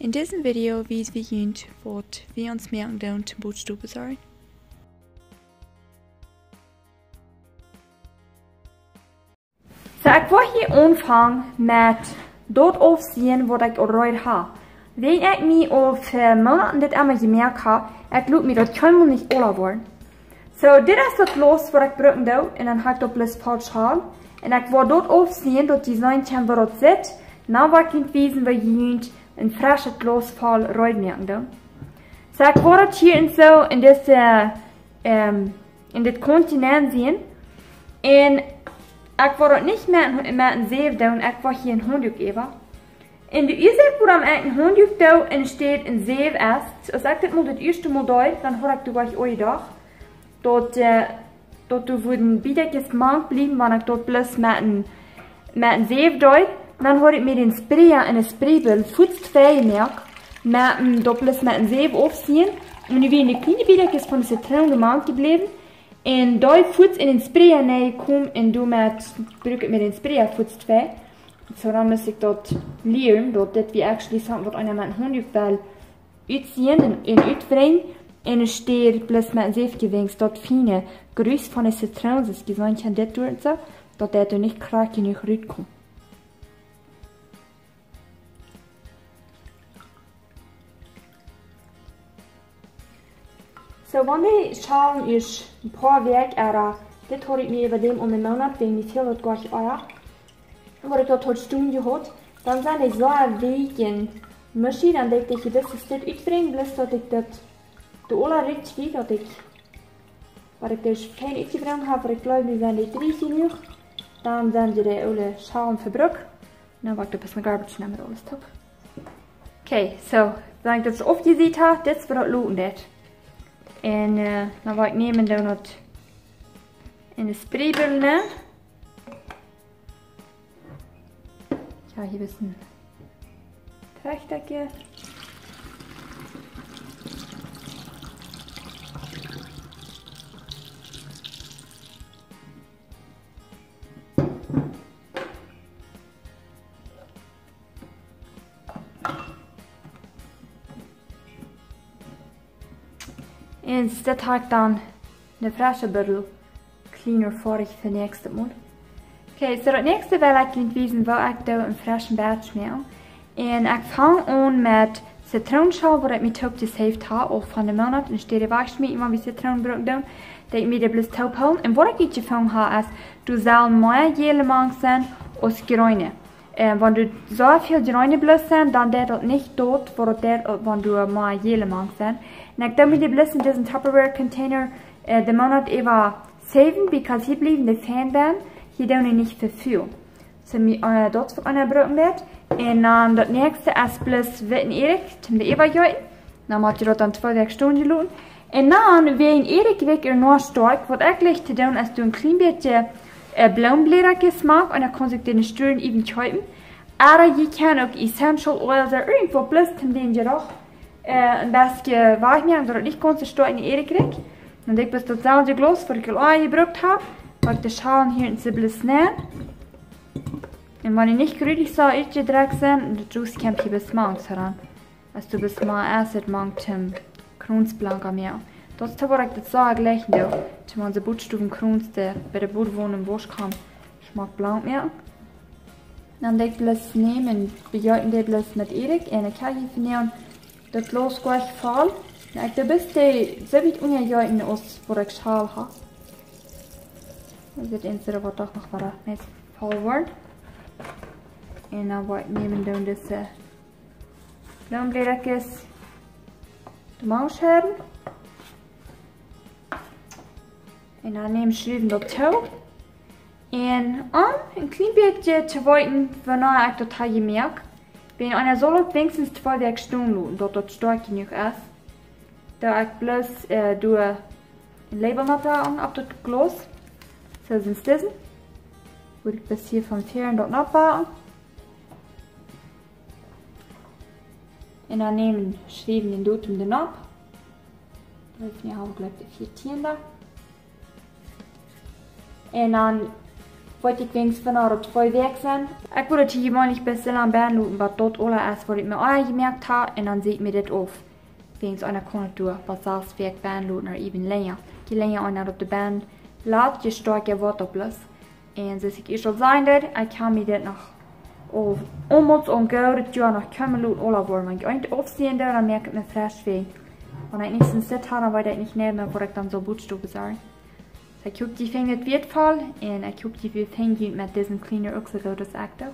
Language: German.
In diesem Video wijzen we jullie wat we ons merken doen te boodschappen zijn. So, ik wil hier aanvangen met dat afzien wat ik alreeds heb. Wenn ich mich auf Monaten das einmal gemerkt habe, ich glaube mir, das kann man nicht alle worden. So, das ist das Glas, was ich brücken will, und dann habe ich das bloß falsch haben. Und ich will dort aufsehen, dass die Design kann, wo das sitzt. Dann will ich nicht wissen, wie jemand ein frisches Glas voll reinmerken. So, ich will das hier so in das Kontinent sehen. Und ich will das nicht mehr in einen See tun, ich will hier ein Handtuch geben. In de Isaac wordt am een handdoek touw en steht een zeef est. Als ik dit mal das eerste mal doe, dan hoor ik toch ooit dag. Dat du worden biedekjes maand blijven, wanneer ik dat plus met een zeef doe. Dan hoor ik met een sprayer en een spraybel voetst vrij merk. Met dat plus met een zeef afzien. En nu weer de kleine biedekjes van de citroen gemaakt gebleven. En daar voetst in een sprayer nee kom en doe met, gebruik ik met een sprayer voetst vrij. So, dann muss ich dort lernen, dass das wie actually sagen, was einer mit dem Hund will, uitzien und uitbrengen. Und es steht bloß mit dem Seefgewings dort feine Grüße von der Zitronen, das gesagt kann, das tut so, dass der nicht krank genug rauskommt. So, wenn die Schalen ist ein paar Werk, aber das habe ich mir über dem um einen Monat, wegen wie viel das gar nicht euer. Wat ik dat tot Stunde had, dan zijn ik zo wegen misschien, dan denk ik dat ik dit uitbrengen, plus dat ik dat de allerliefst wie dat ik, waar ik dus geen uitgebrengen heb, maar ik geloof die zijn die 3 genoeg, dan zijn die de alle schalen verbruikt. Dan wil ik dat een garbage nemen, alles top. Oké, zo, dan ik dat ze opgezien heb, dit is wat het lopen dit. En dan wil ik nemen dan dat in de spraybel nemen. Ja, hier ist ein Rechteck. Und das hat dann eine frische Büttel cleaner vorig für nächstes Mal. Okay, so das nächste will ich Ihnen wissen, wo ich hier einen frischen Batch mache. Und ich fange an mit Zitronenschale, wo ich mir top gesaved habe, auch von dem Monat. Und stehe ich mir immer wie Zitronenbrot tun, dass ich mir das bloß top holen. Und was ich gefangen habe, ist, du sollst mehr Jelemann sein als Gräune. Wenn du so viel Gräune bloß sind, dann ist das nicht dort, wo das wenn du mehr Jelemann sein. Und ich habe mir das bloß in diesen Tupperware-Container den Monat über saven, because hier blieben die Fanband. Hier doen we niet veel veel. So, dat voor een brood met. En dan dat nächste is plus witten Erik, om de Eva juiten. Dan moet je dat dan 2 Stunden doen. En dan weer een Erik weg er nog sterk. Wat eigenlijk te doen is, du een klein beetje bloemblädertjes maken. En dan kan ik de sturen even juiten. Maar je kan ook essential oils er irgendwo plus, om den je toch een beetje warm maken, zodat het niet ganz sterk in Erik krijgt. Dan denk ik dat datzelfde glas, wat ik al gebruikt heb. Weil ich die Schalen hier in Zibbels nähen. Und wenn ich nicht richtig so uitgedreckt sind, der Juice kommt hier bis morgens heran. Also du bist mal erst morgen zum Kronsblanker mehr. Das ist aber das so gleich, wenn man so Bootstufen Krons, der bei der Bootwohnung im Busch kam, schmeckt blank mehr. Dann denke ich bloß nehmen, bejagen die bloß mit Erik, eine Kacke vernehmen, das Glas gleich voll. Ich da bist die so weit ungejagen aus, wo ich Schal habe. Dus het eerste wordt toch nog wat met forward. En dan wat nemen we deze bloemblädertjes de mouw hebben. En dan nemen we dat touw. En om een klein beetje te weten wanneer ik dat heb gemerkt. Ben einer soll wenigstens 2 Werkstunden, dat dat sterk genoeg is. Da ik bloß doe een label natragen op dat glas. So sind es diesen. Würde ich bis hier vom Fehlen dort abbauen. Und dann nehmen, schreiben den dort um den ab. Da helfen ja auch gleich die 4 Tieren da. Und dann wollte ich wenigstens von oder 2 weg sein. Ich würde die gewöhnlich bis in am Band looten, was dort alle erst, was ich mir auch gemerkt habe, und dann sieht mir das auf. Wenigstens einer kann durch, was das Werk Band looten oder eben länger. Je länger einer auf der Band lädt, je stärker wird er bloß. Und so ich schon sagen, ich kann mir das noch Omot om gaudet jag nog kommer låt alla vår man jag inte aufsehen där och merkt med fräsch väg. Och när jag inte sett har var det inte nära med direkt så botstube så. Så jag kukt die Finger wird voll und ich kukt die Finger mit diesem cleaner också då das aktiv.